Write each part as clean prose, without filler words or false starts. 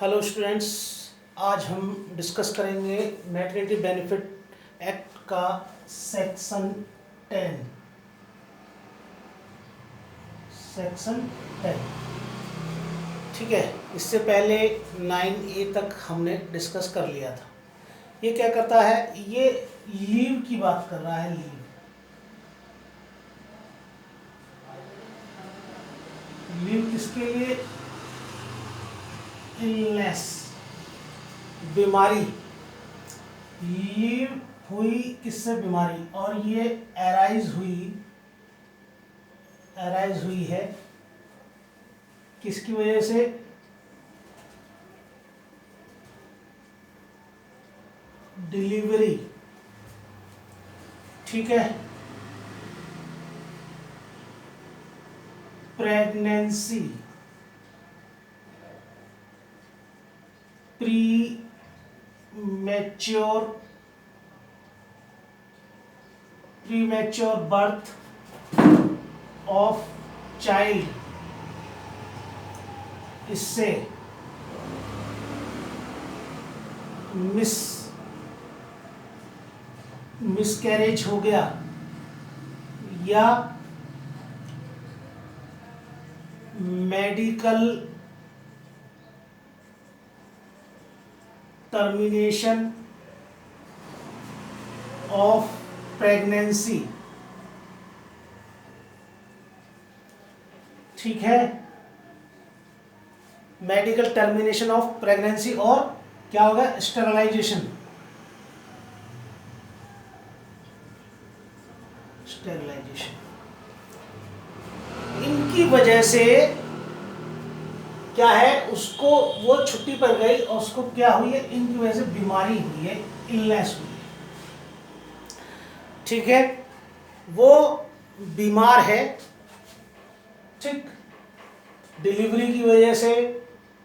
Hello students, आज हम discuss करेंगे मैटरनिटी बेनिफिट एक्ट का सेक्शन 10। ठीक है। इससे पहले 9A तक हमने डिस्कस कर लिया था। ये क्या करता है, ये लीव की बात कर रहा है। लीव किसके लिए? इलनेस, बीमारी। लीव हुई किससे? बीमारी। और ये अराइज हुई है किसकी वजह से? डिलीवरी। ठीक है। Pregnancy, premature birth of child, इससे मिसकैरेज हो गया, या मेडिकल टर्मिनेशन ऑफ प्रेगनेंसी। ठीक है। मेडिकल टर्मिनेशन ऑफ प्रेगनेंसी, और क्या होगा? स्टेरिलाइजेशन। इनकी वजह से क्या है, उसको वो छुट्टी पर गई और उसको क्या हुई है? इनकी वजह से बीमारी हुई है, इलनेस हुई है। ठीक है। वो बीमार है, ठीक, डिलीवरी की वजह से,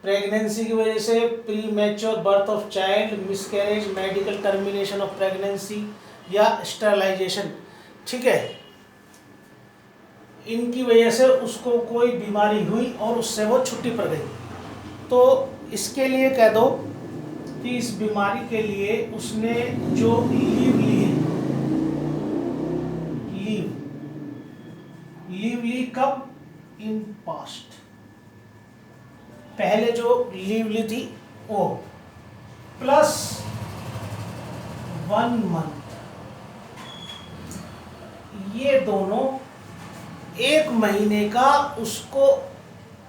प्रेगनेंसी की वजह से, premature birth of child, miscarriage, medical termination of pregnancy या स्टेरिलाइजेशन। ठीक है। इनकी वजह से उसको कोई बीमारी हुई और उससे वो छुट्टी पर गई। तो इसके लिए कह दो कि इस बीमारी के लिए उसने जो लीव ली है, लीव ली कब? In past. पहले जो लीव ली थी वो प्लस 1 मंथ, ये दोनों 1 महीने का उसको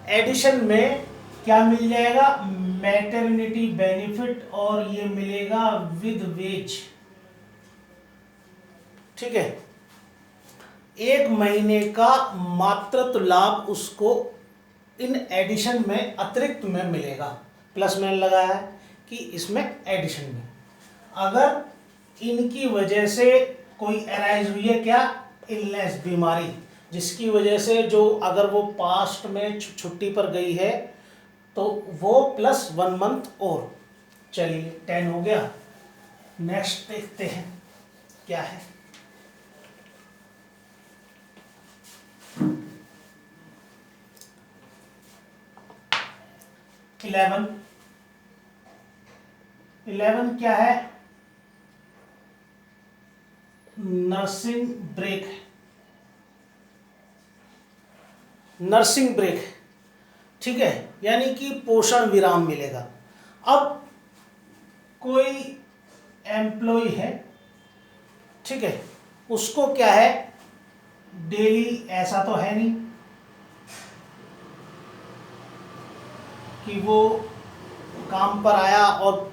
एडिशन में क्या मिल जाएगा? मैटरनिटी बेनिफिट, और ये मिलेगा विद वेज। ठीक है। 1 महीने का मातृत्व लाभ उसको इन एडिशन में, अतिरिक्त में मिलेगा। प्लस मैंने लगाया है कि इसमें एडिशन में, अगर इनकी वजह से कोई अराइज हुई है, क्या? इलनेस, बीमारी, जिसकी वजह से जो अगर वो पास्ट में छुट्टी पर गई है तो वो प्लस 1 मंथ और। चलिए 10 हो गया। नेक्स्ट देखते हैं क्या है। 11 क्या है? Nursing break. नर्सिंग ब्रेक, ठीक है, यानी कि पोषण विराम मिलेगा। अब कोई एम्प्लॉय है, ठीक है, उसको क्या है? डेली, ऐसा तो है नहीं कि वो काम पर आया और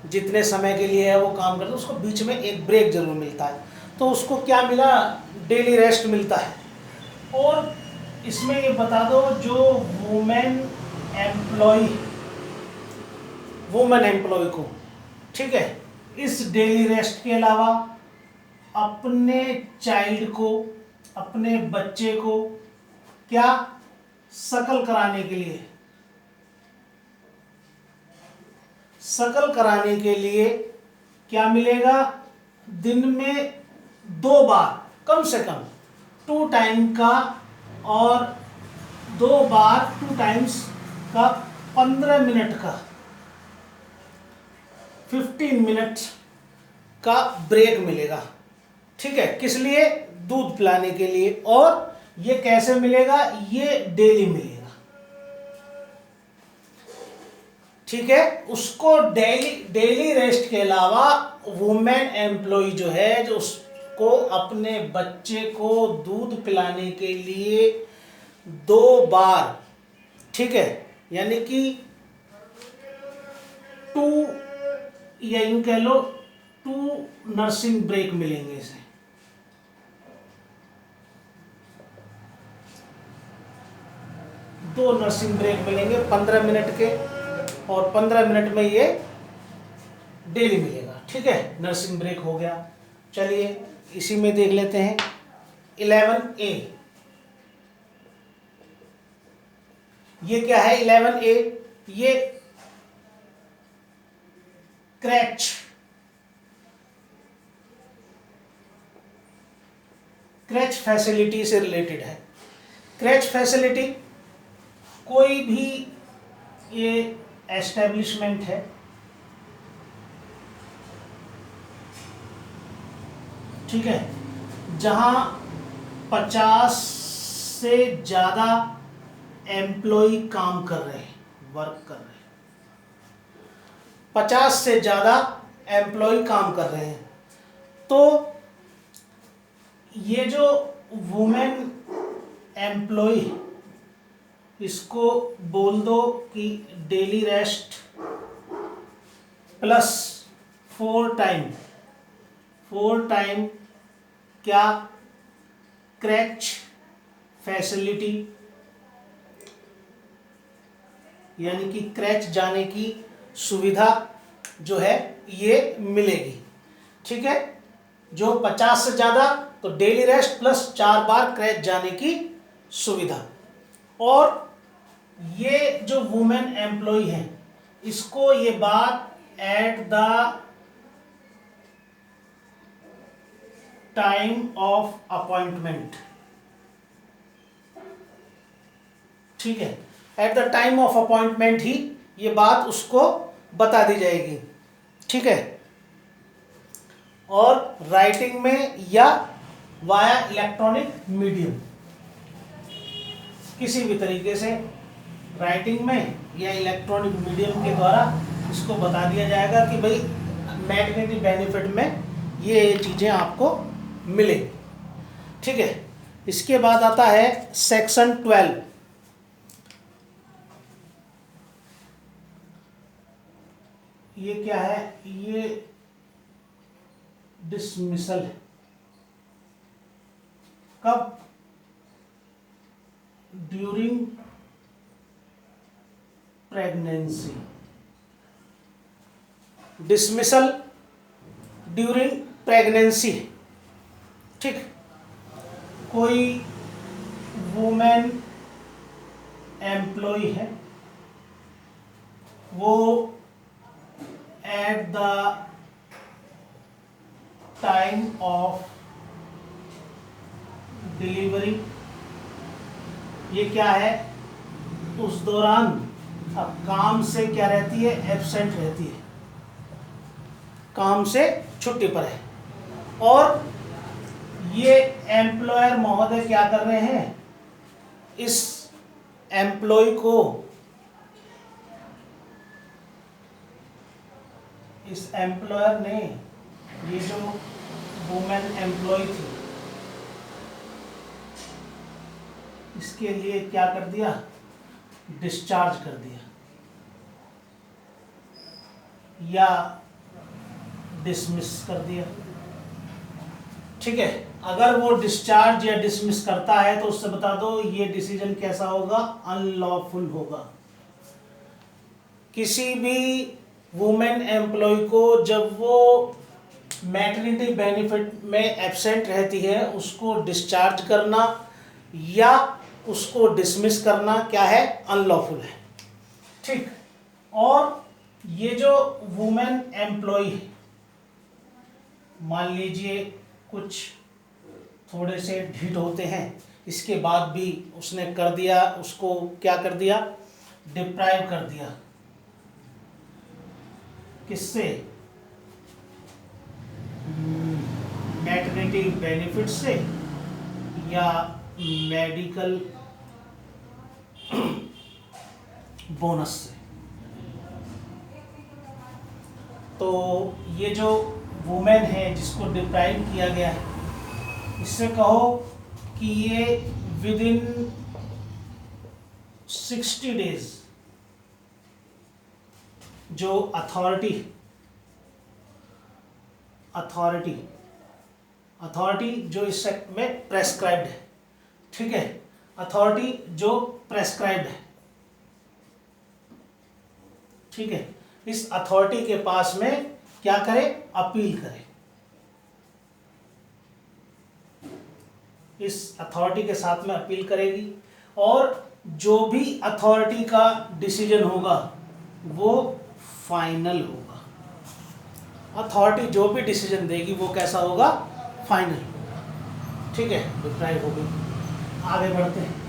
जितने समय के लिए है वो काम करता है, उसको बीच में एक ब्रेक जरूर मिलता है। तो उसको क्या मिला? डेली रेस्ट मिलता है। और इसमें ये बता दो, जो वुमेन एम्प्लॉय को, ठीक है, इस डेली रेस्ट के अलावा अपने चाइल्ड को, अपने बच्चे को क्या शकल कराने के लिए क्या मिलेगा? दिन में 2 बार, कम से कम 2 टाइम का, और 2 बार 2 टाइम्स का 15 मिनट का 15 मिनट का ब्रेक मिलेगा। ठीक है, किस लिए? दूध पिलाने के लिए। और ये कैसे मिलेगा? ये डेली मिलेगा। ठीक है, उसको डेली रेस्ट के अलावा वुमेन एम्प्लॉय जो है, जो उसको अपने बच्चे को दूध पिलाने के लिए 2 बार, ठीक है, यानी कि 2 या यूं कह लो 2 नर्सिंग ब्रेक मिलेंगे इसे। दो नर्सिंग ब्रेक मिलेंगे 15 मिनट के, और 15 मिनट में ये डेली मिलेगा। ठीक है, नर्सिंग ब्रेक हो गया। चलिए इसी में देख लेते हैं 11A। ये क्या है 11A? ये क्रैच फैसिलिटी से रिलेटेड है। क्रैच फैसिलिटी कोई भी ये एस्टेब्लिशमेंट है, ठीक है, जहां 50 से ज्यादा एम्प्लॉय काम कर रहे हैं, वर्क कर रहे हैं, 50 से ज्यादा एम्प्लॉय काम कर रहे हैं, तो ये जो वुमेन एम्प्लॉय, इसको बोल दो कि डेली रेस्ट प्लस 4 टाइम क्या? क्रैच फैसिलिटी, यानी कि क्रैच जाने की सुविधा जो है ये मिलेगी। ठीक है, जो 50 से ज़्यादा तो डेली रेस्ट प्लस 4 बार क्रैच जाने की सुविधा। और ये जो वुमेन एम्प्लॉय है, इसको ये बात at the time of appointment, ठीक है, at the time of appointment ही ये बात उसको बता दी जाएगी। ठीक है, और राइटिंग में या वाया इलेक्ट्रॉनिक मीडियम, किसी भी तरीके से राइटिंग में या इलेक्ट्रॉनिक मीडियम के द्वारा इसको बता दिया जाएगा कि भाई मैटरनिटी बेनिफिट में ये चीज़ें आपको मिलेंगी। ठीक है, इसके बाद आता है सेक्शन 12। ये क्या है? ये डिसमिसल है। कब? During pregnancy. Dismissal during pregnancy. ठीक, कोई वुमेन एम्प्लॉय है, वो eight the time of delivery, ये क्या है? उस दौरान अब काम से क्या रहती है? एब्सेंट रहती है, काम से छुट्टी पर है। और ये एम्प्लॉयर महोदय क्या कर रहे हैं? इस एम्प्लॉय को, इस एम्प्लॉयर ने ये जो वुमेन एम्प्लॉय थी, इसके लिए क्या कर दिया? डिस्चार्ज कर दिया या डिसमिस कर दिया। ठीक है, अगर वो डिस्चार्ज या डिसमिस करता है तो उससे बता दो ये डिसीजन कैसा होगा? अनलॉफुल होगा। किसी भी वुमेन एम्प्लॉय को जब वो मैटरनिटी बेनिफिट में एब्सेंट रहती है, उसको डिस्चार्ज करना या उसको डिसमिस करना क्या है? अनलॉफुल है। ठीक, और ये जो वुमेन एम्प्लॉय है, मान लीजिए कुछ थोड़े से ढीठ होते हैं, इसके बाद भी उसने कर दिया, उसको क्या कर दिया? डिप्राइव कर दिया। किससे? मैटरनिटी बेनिफिट से या मेडिकल बोनस से। तो ये जो वुमेन है जिसको डिप्राइव किया गया है, इससे कहो कि ये विद इन 60 डेज जो अथॉरिटी जो इस सेक्ट में प्रेस्क्राइब्ड है, ठीक है, अथॉरिटी जो प्रेस्क्राइब्ड है, ठीक है, इस अथॉरिटी के पास में क्या करे, अपील करे। इस अथॉरिटी के साथ में अपील करेगी और जो भी अथॉरिटी का डिसीजन होगा वो फाइनल होगा। अथॉरिटी जो भी डिसीजन देगी वो कैसा होगा, फाइनल। ठीक है, डिप्राइव हो गई। आगे बढ़ते हैं।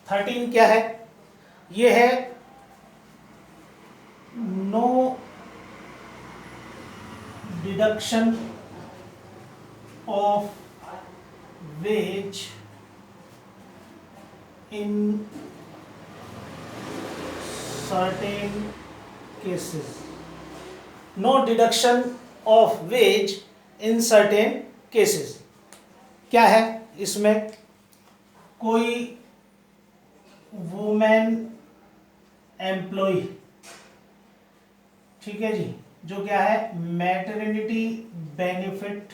थर्टीन क्या है, ये है no deduction of wages in certain cases. No deduction of wages in certain cases क्या है, इसमें कोई वुमेन एम्प्लॉय, ठीक है जी, जो क्या है मैटरनिटी बेनिफिट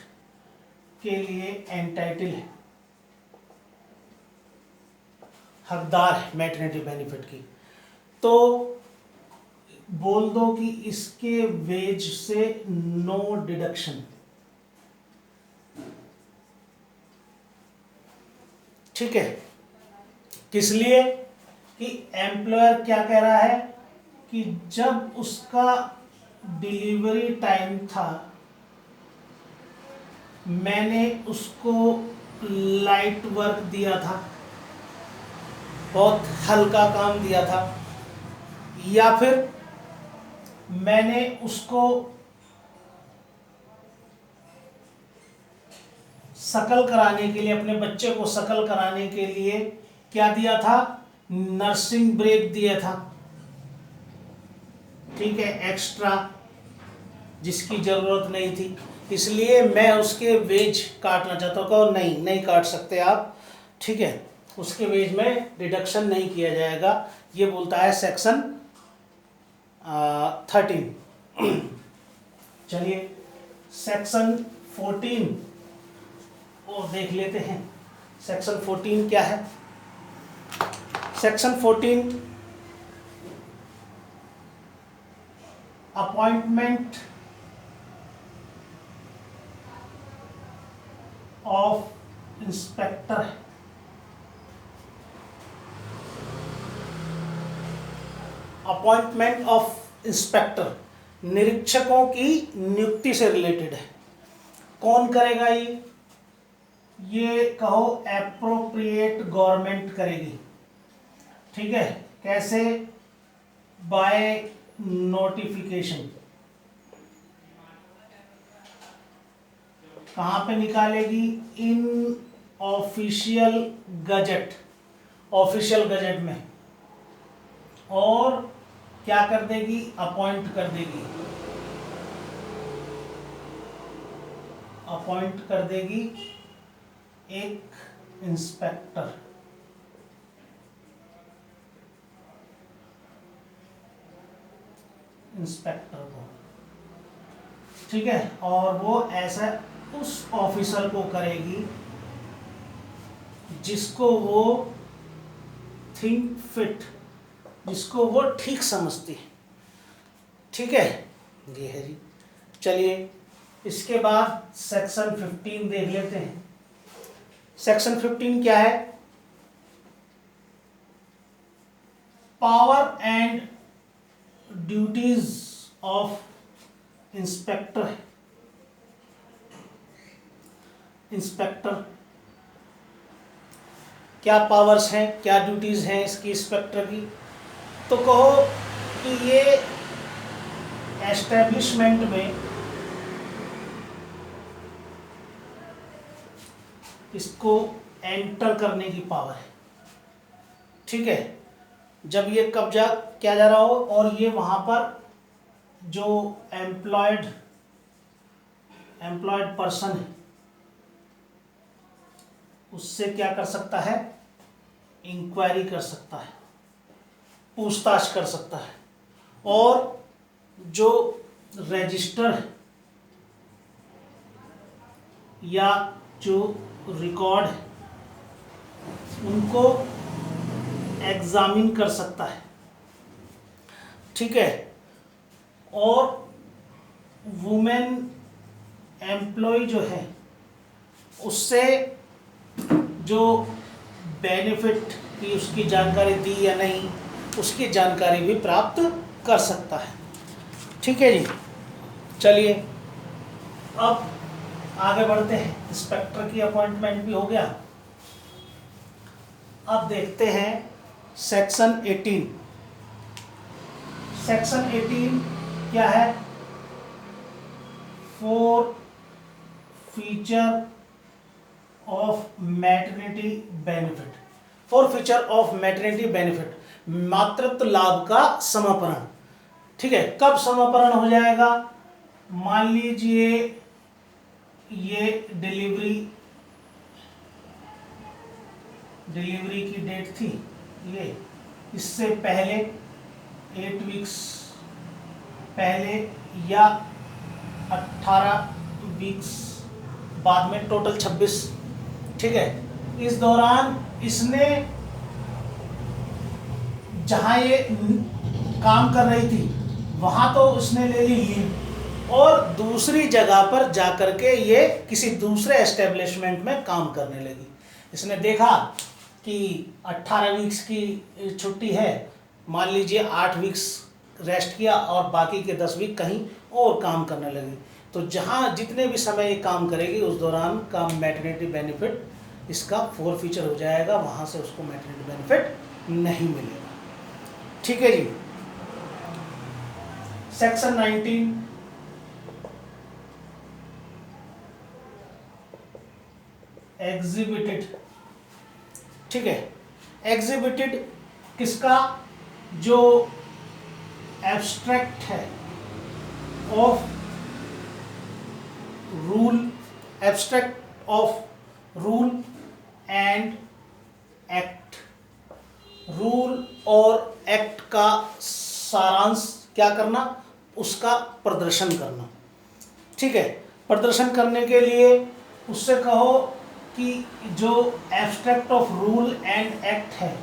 के लिए एंटाइटल है, हकदार है मैटरनिटी बेनिफिट की, तो बोल दो कि इसके वेज से नो डिडक्शन। ठीक है, किस लिए कि एम्प्लॉयर क्या कह रहा है कि जब उसका डिलीवरी टाइम था मैंने उसको लाइट वर्क दिया था, बहुत हल्का काम दिया था, या फिर मैंने उसको शकल कराने के लिए, अपने बच्चे को शकल कराने के लिए क्या दिया था, नर्सिंग ब्रेक दिया था, ठीक है, एक्स्ट्रा, जिसकी जरूरत नहीं थी, इसलिए मैं उसके वेज काटना चाहता हूँ। नहीं काट सकते आप, ठीक है, उसके वेज में डिडक्शन नहीं किया जाएगा, ये बोलता है सेक्शन 13। चलिए सेक्शन 14 और देख लेते हैं। सेक्शन 14 क्या है, सेक्शन 14 अपॉइंटमेंट ऑफ इंस्पेक्टर है। अपॉइंटमेंट ऑफ इंस्पेक्टर निरीक्षकों की नियुक्ति से रिलेटेड है। कौन करेगा ये कहो एप्रोप्रिएट गवर्नमेंट करेगी, ठीक है, कैसे, बाय नोटिफिकेशन। कहाँ पे निकालेगी, इन ऑफिशियल गजट, ऑफिशियल गजट में, और क्या कर देगी, अपॉइंट कर देगी, अपॉइंट कर देगी एक इंस्पेक्टर, इंस्पेक्टर को, ठीक है, और वो ऐसा उस ऑफिसर को करेगी जिसको वो थिंक फिट, जिसको वो ठीक समझती है, ठीक है, ये है जी। चलिए इसके बाद सेक्शन 15 देख लेते हैं। सेक्शन 15 क्या है, power and duties of inspector है। इंस्पेक्टर, क्या पावर्स हैं, क्या ड्यूटीज हैं इसकी इंस्पेक्टर की। तो कहो कि ये एस्टेब्लिशमेंट में इसको एंटर करने की पावर है, ठीक है। जब ये कब्जा किया जा रहा हो और ये वहां पर जो एम्प्लॉयड पर्सन है उससे क्या कर सकता है, इंक्वायरी कर सकता है, पूछताछ कर सकता है, और जो रजिस्टर है या जो रिकॉर्ड है उनको एग्जामिन कर सकता है, ठीक है। और वुमेन एम्प्लॉय जो है उससे जो बेनिफिट की उसकी जानकारी दी या नहीं उसकी जानकारी भी प्राप्त कर सकता है, ठीक है जी। चलिए अब आगे बढ़ते हैं। इंस्पेक्टर की अपॉइंटमेंट भी हो गया। अब देखते हैं सेक्शन 18। सेक्शन 18 क्या है? For feature of maternity benefit. For feature of maternity benefit, मातृत्व लाभ का समापन, ठीक है। कब समापन हो जाएगा? मान लीजिए ये डिलीवरी की डेट थी, ये इससे पहले 8 वीक्स पहले या 18 वीक्स बाद में, टोटल 26, ठीक है। इस दौरान इसने जहां ये काम कर रही थी वहां तो उसने ले ली लीव, और दूसरी जगह पर जाकर के ये किसी दूसरे एस्टेब्लिशमेंट में काम करने लगी। इसने देखा कि 18 वीक्स की छुट्टी है, मान लीजिए 8 वीक्स रेस्ट किया और बाकी के 10 वीक कहीं और काम करने लगी। तो जहाँ जितने भी समय ये काम करेगी उस दौरान का मैटरनिटी बेनिफिट इसका फॉरफीचर हो जाएगा, वहाँ से उसको मैटरनिटी बेनिफिट नहीं मिलेगा, ठीक है जी। सेक्शन 19 एग्जिबिटेड, ठीक है। एग्जिबिटेड किसका? जो एब्स्ट्रैक्ट है of rule, abstract of rule and act. Rule और एक्ट का सारांश क्या करना? उसका प्रदर्शन करना, ठीक है। प्रदर्शन करने के लिए उससे कहो कि जो abstract of rule and act है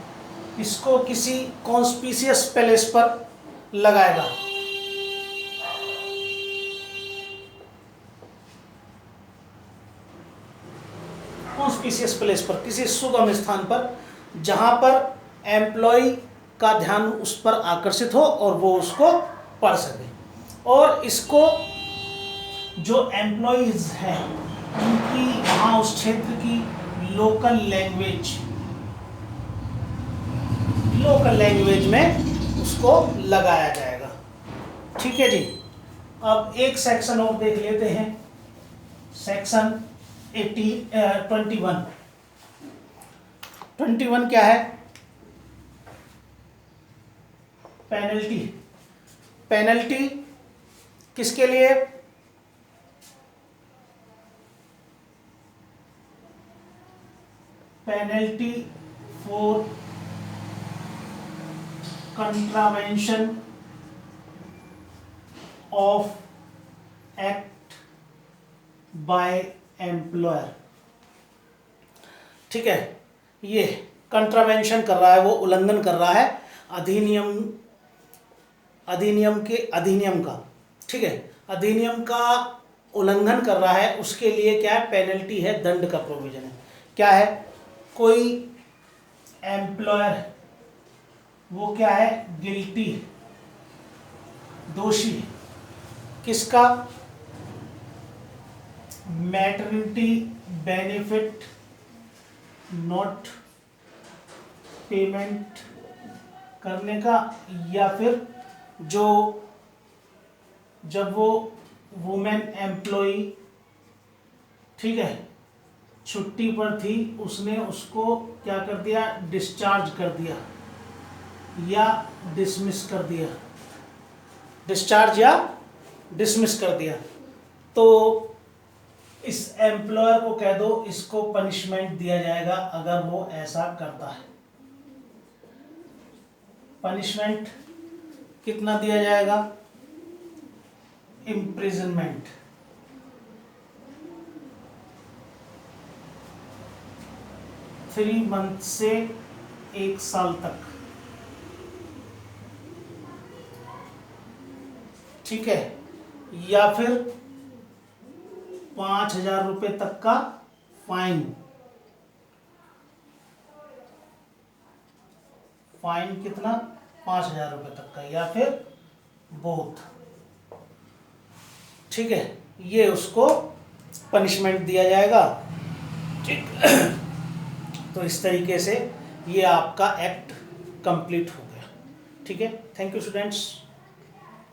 इसको किसी कॉन्स्पिशियस प्लेस पर लगाएगा, कॉन्स्पिशियस प्लेस पर, किसी सुगम स्थान पर जहां पर एम्प्लॉय का ध्यान उस पर आकर्षित हो और वो उसको पढ़ सके। और इसको जो एम्प्लॉयज हैं उनकी वहाँ उस क्षेत्र की लोकल लैंग्वेज में उसको लगाया जाएगा, ठीक है जी। अब एक सेक्शन और देख लेते हैं, सेक्शन 21 क्या है? पेनल्टी। पेनल्टी किसके लिए? Penalty for contravention of act by employer, ठीक है। ये कंट्रावेंशन कर रहा है, वो उल्लंघन कर रहा है अधिनियम का, ठीक है। अधिनियम का उल्लंघन कर रहा है, उसके लिए क्या है? पेनल्टी है, दंड का प्रोविजन है। क्या है? कोई एम्प्लॉयर वो क्या है? गिल्टी, दोषी। किसका? मैटरनिटी बेनिफिट नॉट पेमेंट करने का, या फिर जो जब वो वुमेन एम्प्लॉई, ठीक है, छुट्टी पर थी, उसने उसको क्या कर दिया, डिस्चार्ज कर दिया या डिसमिस कर दिया, डिस्चार्ज या डिसमिस कर दिया, तो इस एम्प्लॉयर को कह दो इसको पनिशमेंट दिया जाएगा अगर वो ऐसा करता है। पनिशमेंट कितना दिया जाएगा, इम्प्रिजनमेंट, 3 मंथ से 1 साल तक, ठीक है, या फिर 5,000 रुपये तक का फाइन, फाइन कितना, 5,000 रुपये तक का, या फिर बोथ, ठीक है, ये उसको पनिशमेंट दिया जाएगा, ठीक। तो इस तरीके से ये आपका एक्ट कंप्लीट हो गया, ठीक है। Thank you students.